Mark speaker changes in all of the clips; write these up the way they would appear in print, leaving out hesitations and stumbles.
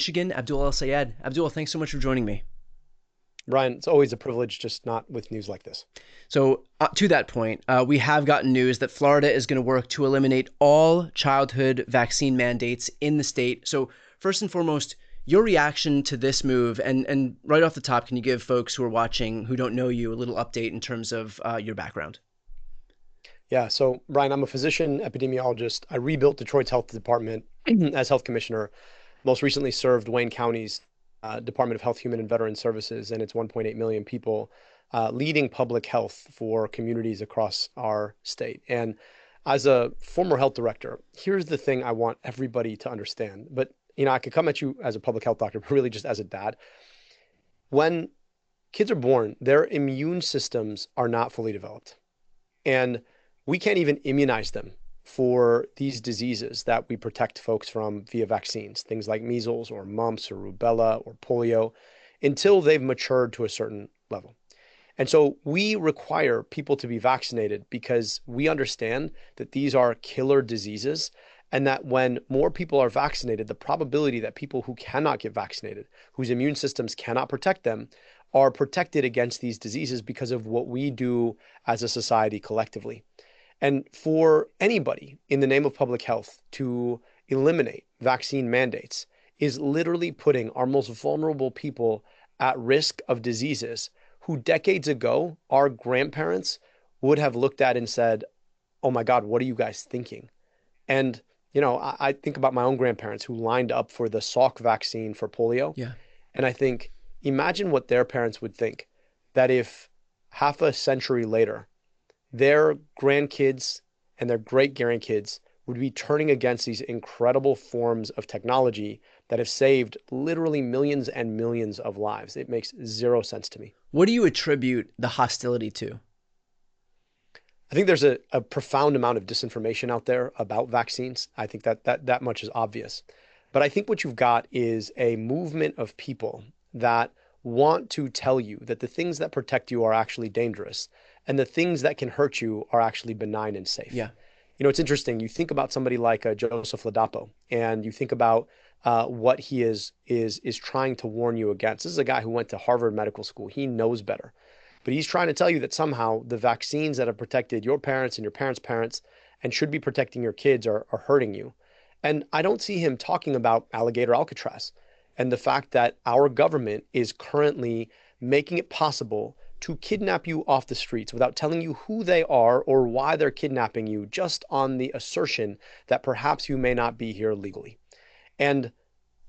Speaker 1: Michigan, Abdul El-Sayed. Abdul, thanks so much for joining me.
Speaker 2: Brian, it's always a privilege, just not with news like this.
Speaker 1: So, to that point, we have gotten news that Florida is going to work to eliminate all childhood vaccine mandates in the state. So, first and foremost, your reaction to this move, and right off the top, can you give folks who are watching who don't know you a little update in terms of your background?
Speaker 2: Yeah, so Brian, I'm a physician epidemiologist. I rebuilt Detroit's health department as health commissioner, most recently served Wayne County's Department of Health, Human and Veteran Services and its 1.8 million people, leading public health for communities across our state. And as a former health director, here's the thing I want everybody to understand. But, I could come at you as a public health doctor, but really just as a dad. When kids are born, their immune systems are not fully developed. And we can't even immunize them for these diseases that we protect folks from via vaccines, things like measles or mumps or rubella or polio, until they've matured to a certain level. And so we require people to be vaccinated because we understand that these are killer diseases and that when more people are vaccinated, the probability that people who cannot get vaccinated, whose immune systems cannot protect them, are protected against these diseases because of what we do as a society collectively. And for anybody in the name of public health to eliminate vaccine mandates is literally putting our most vulnerable people at risk of diseases who decades ago our grandparents would have looked at and said, "Oh my God, what are you guys thinking?" And, I think about my own grandparents who lined up for the Salk vaccine for polio.
Speaker 1: Yeah.
Speaker 2: And I think, imagine what their parents would think that if half a century later, their grandkids and their great grandkids would be turning against these incredible forms of technology that have saved literally millions and millions of lives. It makes zero sense to me.
Speaker 1: What do you attribute the hostility to?
Speaker 2: I think there's a profound amount of disinformation out there about vaccines. I think that much is obvious. But I think what you've got is a movement of people that want to tell you that the things that protect you are actually dangerous and the things that can hurt you are actually benign and safe.
Speaker 1: Yeah.
Speaker 2: It's interesting. You think about somebody like Joseph Ladapo, and you think about what he is trying to warn you against. This is a guy who went to Harvard Medical School. He knows better, but he's trying to tell you that somehow the vaccines that have protected your parents and your parents' parents and should be protecting your kids are hurting you. And I don't see him talking about alligator Alcatraz and the fact that our government is currently making it possible to kidnap you off the streets without telling you who they are or why they're kidnapping you, just on the assertion that perhaps you may not be here legally. And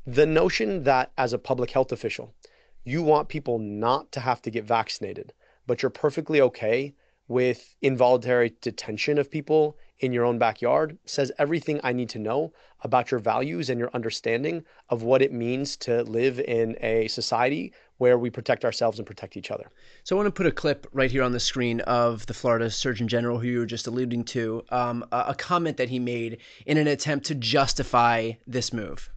Speaker 2: the notion that as a public health official, you want people not to have to get vaccinated, but you're perfectly okay with involuntary detention of people in your own backyard says everything I need to know about your values and your understanding of what it means to live in a society where we protect ourselves and protect each other.
Speaker 1: So I want to put a clip right here on the screen of the Florida Surgeon General, who you were just alluding to, a comment that he made in an attempt to justify this move.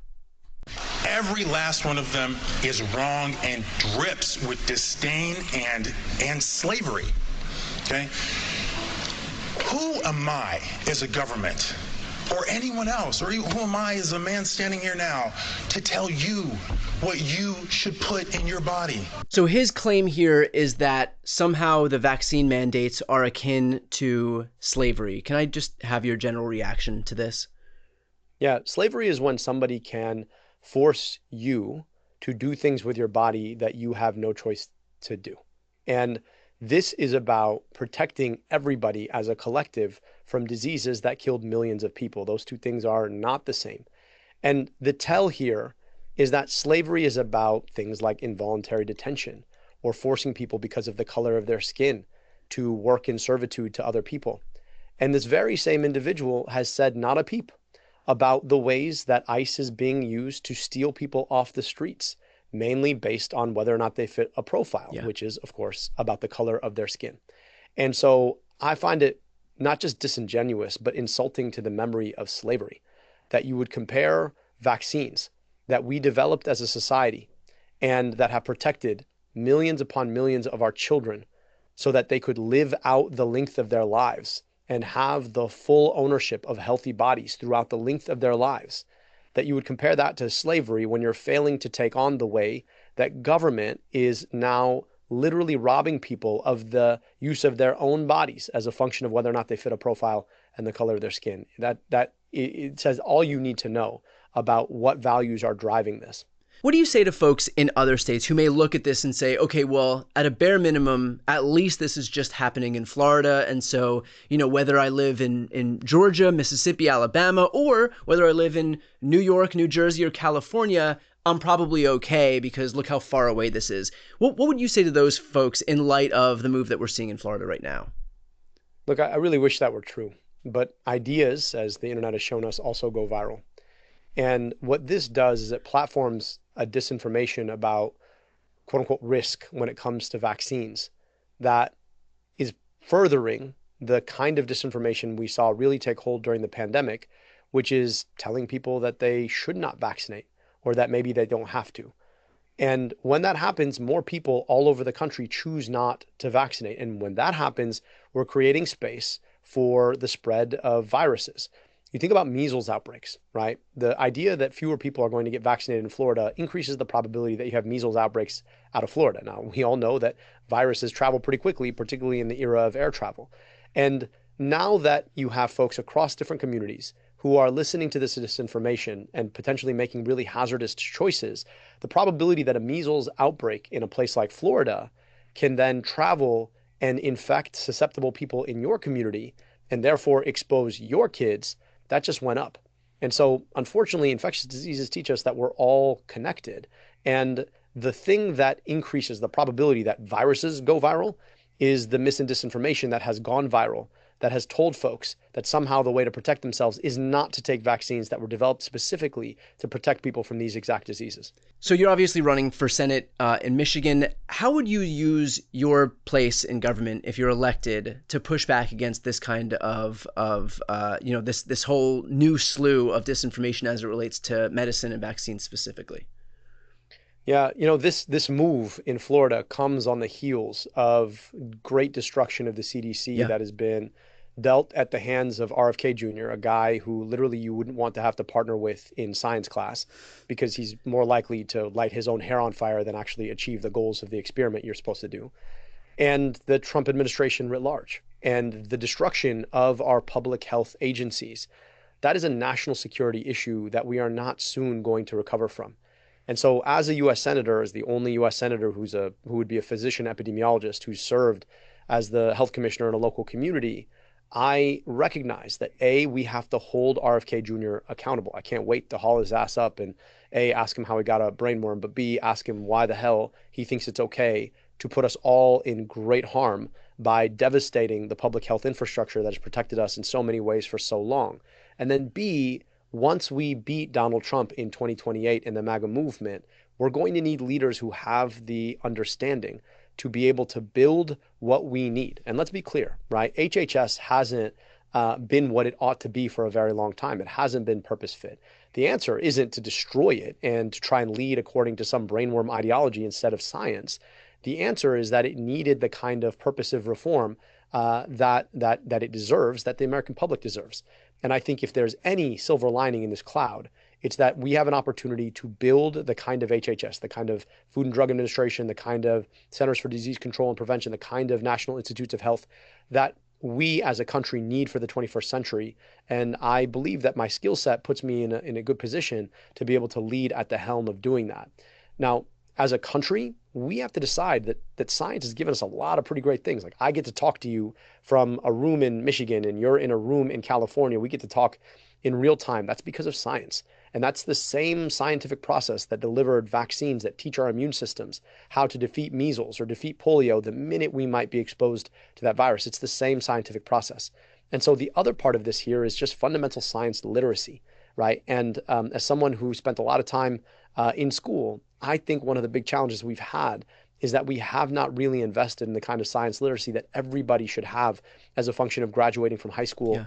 Speaker 3: Every last one of them is wrong and drips with disdain and slavery. Okay? Who am I as a government or anyone else, or who am I as a man standing here now to tell you what you should put in your body?
Speaker 1: So his claim here is that somehow the vaccine mandates are akin to slavery. Can I just have your general reaction to this?
Speaker 2: Yeah, slavery is when somebody can force you to do things with your body that you have no choice to do. And this is about protecting everybody as a collective from diseases that killed millions of people. Those two things are not the same. And the tell here is that slavery is about things like involuntary detention or forcing people because of the color of their skin to work in servitude to other people. And this very same individual has said not a peep about the ways that ICE is being used to steal people off the streets, mainly based on whether or not they fit a profile,
Speaker 1: Yeah.
Speaker 2: which is, of course, about the color of their skin. And so I find it not just disingenuous, but insulting to the memory of slavery that you would compare vaccines that we developed as a society and that have protected millions upon millions of our children so that they could live out the length of their lives and have the full ownership of healthy bodies throughout the length of their lives. that you would compare that to slavery when you're failing to take on the way that government is now literally robbing people of the use of their own bodies as a function of whether or not they fit a profile and the color of their skin. It says all you need to know about what values are driving this.
Speaker 1: What do you say to folks in other states who may look at this and say, okay, well, at a bare minimum, at least this is just happening in Florida. And so, whether I live in Georgia, Mississippi, Alabama, or whether I live in New York, New Jersey, or California, I'm probably okay because look how far away this is. What would you say to those folks in light of the move that we're seeing in Florida right now?
Speaker 2: Look, I really wish that were true, but ideas, as the internet has shown us, also go viral. And what this does is it platforms a disinformation about quote unquote risk when it comes to vaccines that is furthering the kind of disinformation we saw really take hold during the pandemic, which is telling people that they should not vaccinate or that maybe they don't have to. And when that happens, more people all over the country choose not to vaccinate. And when that happens, we're creating space for the spread of viruses. You think about measles outbreaks, right? The idea that fewer people are going to get vaccinated in Florida increases the probability that you have measles outbreaks out of Florida. Now, we all know that viruses travel pretty quickly, particularly in the era of air travel. And now that you have folks across different communities who are listening to this disinformation and potentially making really hazardous choices, the probability that a measles outbreak in a place like Florida can then travel and infect susceptible people in your community and therefore expose your kids, that just went up. And so, unfortunately, infectious diseases teach us that we're all connected. And the thing that increases the probability that viruses go viral is the mis and disinformation that has gone viral, that has told folks that somehow the way to protect themselves is not to take vaccines that were developed specifically to protect people from these exact diseases.
Speaker 1: So you're obviously running for Senate in Michigan. How would you use your place in government if you're elected to push back against this kind of this whole new slew of disinformation as it relates to medicine and vaccines specifically?
Speaker 2: Yeah, this move in Florida comes on the heels of great destruction of the CDC that has been dealt at the hands of RFK Jr., a guy who literally you wouldn't want to have to partner with in science class because he's more likely to light his own hair on fire than actually achieve the goals of the experiment you're supposed to do. And the Trump administration writ large and the destruction of our public health agencies. That is a national security issue that we are not soon going to recover from. And so as a U.S. Senator, as the only U.S. Senator who would be a physician epidemiologist who's served as the health commissioner in a local community, I recognize that A, we have to hold RFK Jr. accountable. I can't wait to haul his ass up and A, ask him how he got a brain worm, but B, ask him why the hell he thinks it's okay to put us all in great harm by devastating the public health infrastructure that has protected us in so many ways for so long. And then B, once we beat Donald Trump in 2028 in the MAGA movement, we're going to need leaders who have the understanding to be able to build what we need. And let's be clear, right? HHS hasn't been what it ought to be for a very long time. It hasn't been purpose fit. The answer isn't to destroy it and to try and lead according to some brainworm ideology instead of science. The answer is that it needed the kind of purposive reform that it deserves, that the American public deserves. And I think if there's any silver lining in this cloud, it's that we have an opportunity to build the kind of HHS, the kind of Food and Drug Administration, the kind of Centers for Disease Control and Prevention, the kind of National Institutes of Health that we as a country need for the 21st century. And I believe that my skill set puts me in a good position to be able to lead at the helm of doing that. Now, as a country, we have to decide that science has given us a lot of pretty great things. Like I get to talk to you from a room in Michigan and you're in a room in California. We get to talk in real time. That's because of science. And that's the same scientific process that delivered vaccines that teach our immune systems how to defeat measles or defeat polio the minute we might be exposed to that virus. It's the same scientific process. And so the other part of this here is just fundamental science literacy, right? And as someone who spent a lot of time in school, I think one of the big challenges we've had is that we have not really invested in the kind of science literacy that everybody should have as a function of graduating from high school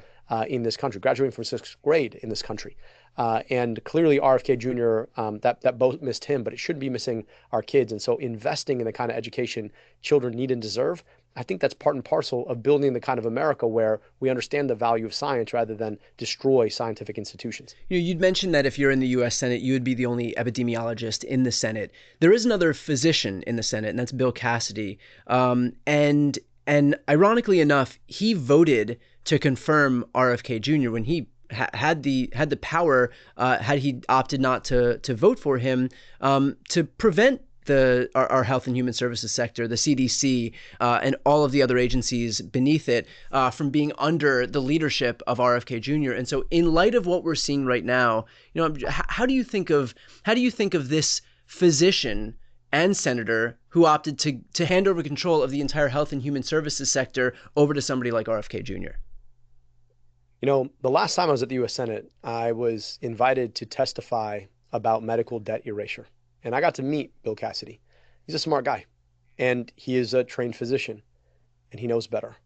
Speaker 2: in this country, graduating from sixth grade in this country. And clearly RFK Jr., that both missed him, but it shouldn't be missing our kids. And so investing in the kind of education children need and deserve, I think that's part and parcel of building the kind of America where we understand the value of science rather than destroy scientific institutions.
Speaker 1: You'd mentioned that if you're in the U.S. Senate, you would be the only epidemiologist in the Senate. There is another physician in the Senate, and that's Bill Cassidy. And ironically enough, he voted to confirm RFK Jr. when he had the power, had he opted not to vote for him, to prevent our health and human services sector, the CDC, and all of the other agencies beneath it, from being under the leadership of RFK Jr. And so, in light of what we're seeing right now, how do you think of this physician and senator who opted to hand over control of the entire health and human services sector over to somebody like RFK Jr.?
Speaker 2: The last time I was at the U.S. Senate, I was invited to testify about medical debt erasure. And I got to meet Bill Cassidy. He's a smart guy, and he is a trained physician, and he knows better.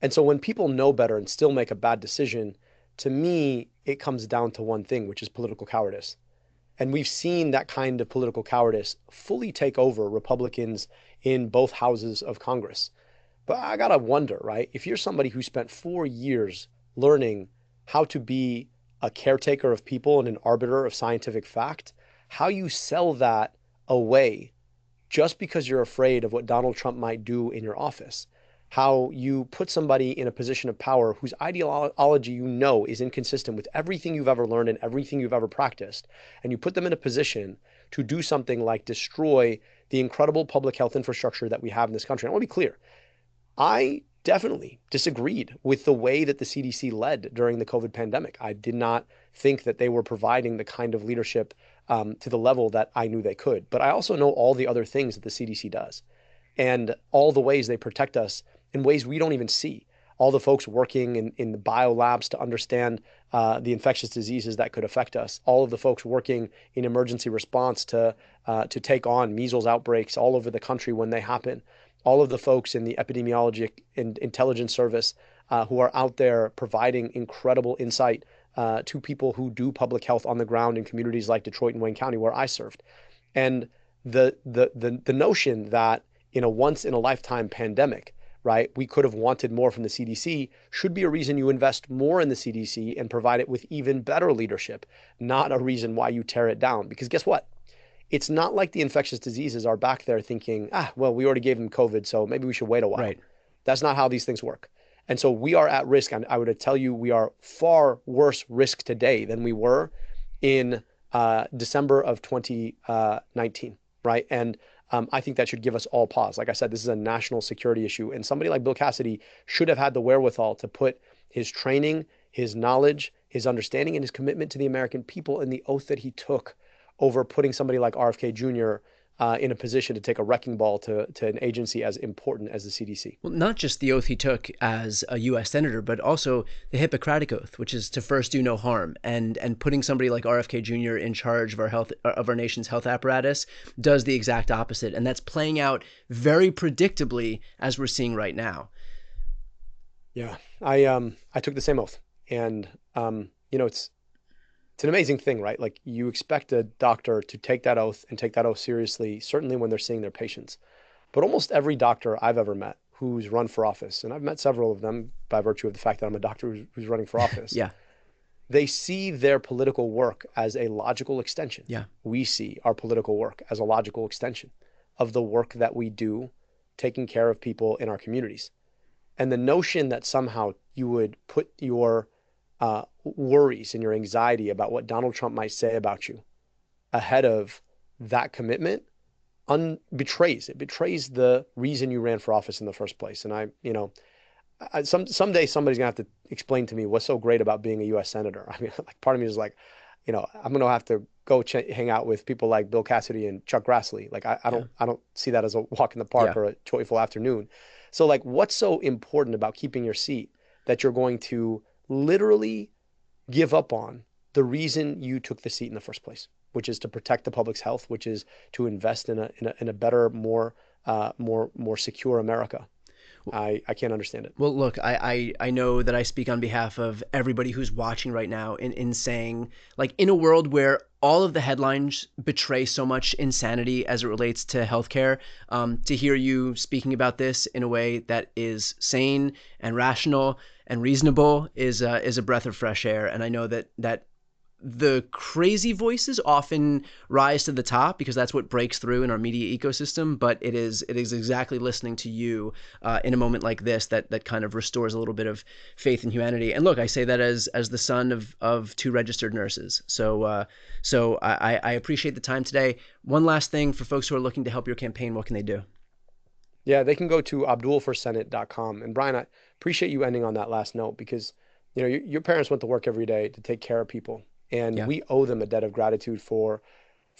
Speaker 2: And so when people know better and still make a bad decision, to me, it comes down to one thing, which is political cowardice. And we've seen that kind of political cowardice fully take over Republicans in both houses of Congress. But I got to wonder, right? If you're somebody who spent 4 years learning how to be a caretaker of people and an arbiter of scientific fact, how you sell that away just because you're afraid of what Donald Trump might do in your office, how you put somebody in a position of power whose ideology is inconsistent with everything you've ever learned and everything you've ever practiced, and you put them in a position to do something like destroy the incredible public health infrastructure that we have in this country. And I want to be clear, I definitely disagreed with the way that the CDC led during the COVID pandemic. I did not think that they were providing the kind of leadership to the level that I knew they could. But I also know all the other things that the CDC does and all the ways they protect us in ways we don't even see. All the folks working in the bio labs to understand the infectious diseases that could affect us. All of the folks working in emergency response to take on measles outbreaks all over the country when they happen. All of the folks in the epidemiology and intelligence service who are out there providing incredible insight to people who do public health on the ground in communities like Detroit and Wayne County, where I served. And the notion that in a once in a lifetime pandemic, right, we could have wanted more from the CDC should be a reason you invest more in the CDC and provide it with even better leadership, not a reason why you tear it down. Because guess what? It's not like the infectious diseases are back there thinking, well, we already gave them COVID, so maybe we should wait a while.
Speaker 1: Right.
Speaker 2: That's not how these things work. And so we are at risk. And I would tell you, we are far worse risk today than we were in December of 2019, right? And I think that should give us all pause. Like I said, this is a national security issue. And somebody like Bill Cassidy should have had the wherewithal to put his training, his knowledge, his understanding, and his commitment to the American people in the oath that he took over putting somebody like RFK Jr. In a position to take a wrecking ball to an agency as important as the CDC.
Speaker 1: Well, not just the oath he took as a U.S. senator, but also the Hippocratic Oath, which is to first do no harm. And putting somebody like RFK Jr. in charge of our nation's health apparatus does the exact opposite. And that's playing out very predictably as we're seeing right now.
Speaker 2: Yeah, I took the same oath. And, it's an amazing thing, right? Like, you expect a doctor to take that oath and take that oath seriously, certainly when they're seeing their patients. But almost every doctor I've ever met who's run for office, and I've met several of them by virtue of the fact that I'm a doctor who's running for office.
Speaker 1: Yeah.
Speaker 2: They see their political work as a logical extension.
Speaker 1: Yeah.
Speaker 2: We see our political work as a logical extension of the work that we do taking care of people in our communities. And the notion that somehow you would put your worries and your anxiety about what Donald Trump might say about you ahead of that commitment betrays the reason you ran for office in the first place. And someday somebody's gonna have to explain to me what's so great about being a U.S. senator. I mean, like, part of me is like, I'm gonna have to go hang out with people like Bill Cassidy and Chuck Grassley. Like, I don't see that as a walk in the park or a joyful afternoon. So, like, what's so important about keeping your seat that you're going to literally give up on the reason you took the seat in the first place, which is to protect the public's health, which is to invest in a better, more secure America? I can't understand it.
Speaker 1: Well, look, I know that I speak on behalf of everybody who's watching right now in saying, like, in a world where all of the headlines betray so much insanity as it relates to healthcare. To hear you speaking about this in a way that is sane and rational and reasonable is a breath of fresh air. And I know that the crazy voices often rise to the top because that's what breaks through in our media ecosystem. But it is exactly listening to you in a moment like this that kind of restores a little bit of faith in humanity. And look, I say that as the son of 2 registered nurses. So I appreciate the time today. One last thing for folks who are looking to help your campaign, what can they do?
Speaker 2: Yeah, they can go to abdulforsenate.com. And Brian, I appreciate you ending on that last note because, your parents went to work every day to take care of people, and
Speaker 1: Yeah.
Speaker 2: we owe them a debt of gratitude for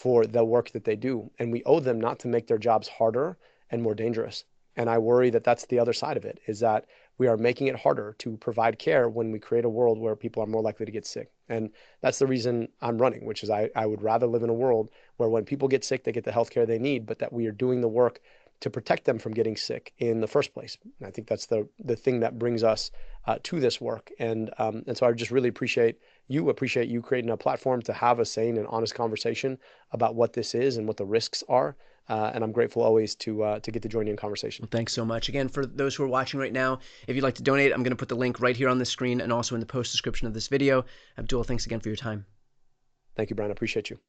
Speaker 2: the work that they do, and we owe them not to make their jobs harder and more dangerous. And I worry that that's the other side of it, is that we are making it harder to provide care when we create a world where people are more likely to get sick. And that's the reason I'm running, which is I would rather live in a world where when people get sick, they get the healthcare they need, but that we are doing the work to protect them from getting sick in the first place. And I think that's the thing that brings us to this work. And so I just really appreciate you creating a platform to have a sane and honest conversation about what this is and what the risks are. And I'm grateful always to get to join you in conversation.
Speaker 1: Well, thanks so much. Again, for those who are watching right now, if you'd like to donate, I'm going to put the link right here on the screen and also in the post description of this video. Abdul, thanks again for your time.
Speaker 2: Thank you, Brian. I appreciate you.